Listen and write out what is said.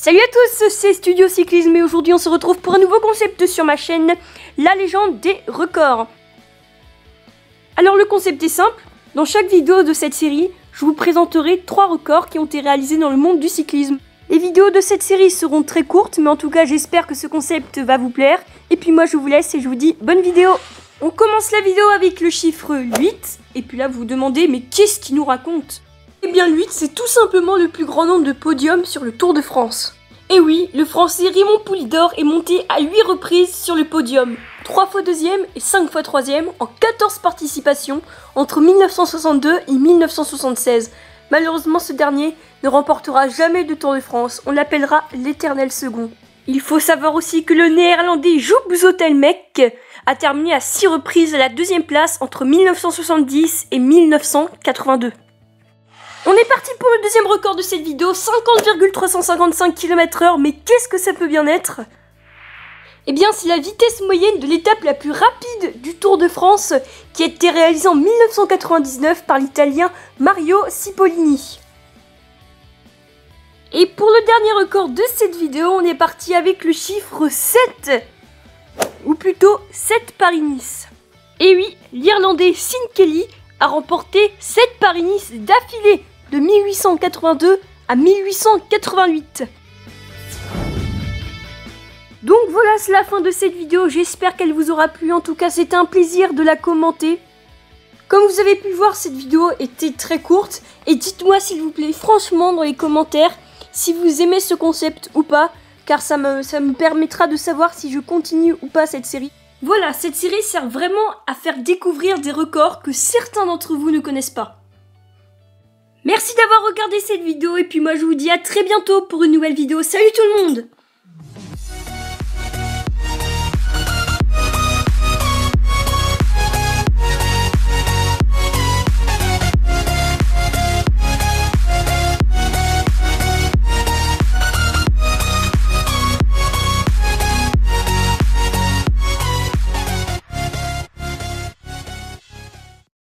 Salut à tous, c'est Studio Cyclisme et aujourd'hui on se retrouve pour un nouveau concept sur ma chaîne, la légende des records. Alors le concept est simple, dans chaque vidéo de cette série, je vous présenterai 3 records qui ont été réalisés dans le monde du cyclisme. Les vidéos de cette série seront très courtes, mais en tout cas j'espère que ce concept va vous plaire. Et puis moi je vous laisse et je vous dis bonne vidéo. On commence la vidéo avec le chiffre 8, et puis là vous vous demandez mais qu'est-ce qu'il nous raconte ? Eh bien le 8 c'est tout simplement le plus grand nombre de podiums sur le Tour de France. Et oui, le français Raymond Poulidor est monté à 8 reprises sur le podium, 3 fois deuxième et 5 fois troisième en 14 participations entre 1962 et 1976. Malheureusement ce dernier ne remportera jamais de Tour de France, on l'appellera l'éternel second. Il faut savoir aussi que le néerlandais Joop Zoetemelk a terminé à 6 reprises à la deuxième place entre 1970 et 1982. On est parti pour le deuxième record de cette vidéo, 50,355 km/h, mais qu'est-ce que ça peut bien être? Eh bien c'est la vitesse moyenne de l'étape la plus rapide du Tour de France qui a été réalisée en 1999 par l'italien Mario Cipollini. Et pour le dernier record de cette vidéo, on est parti avec le chiffre 7, ou plutôt 7 Paris-Nice. Et oui, l'Irlandais Sean Kelly a remporté 7 Paris-Nice d'affilée, de 1882 à 1888. Donc voilà, c'est la fin de cette vidéo, j'espère qu'elle vous aura plu, en tout cas c'était un plaisir de la commenter. Comme vous avez pu voir, cette vidéo était très courte, et dites-moi s'il vous plaît franchement dans les commentaires si vous aimez ce concept ou pas, car ça me permettra de savoir si je continue ou pas cette série. Voilà, cette série sert vraiment à faire découvrir des records que certains d'entre vous ne connaissent pas. Merci d'avoir regardé cette vidéo et puis moi je vous dis à très bientôt pour une nouvelle vidéo. Salut tout le monde!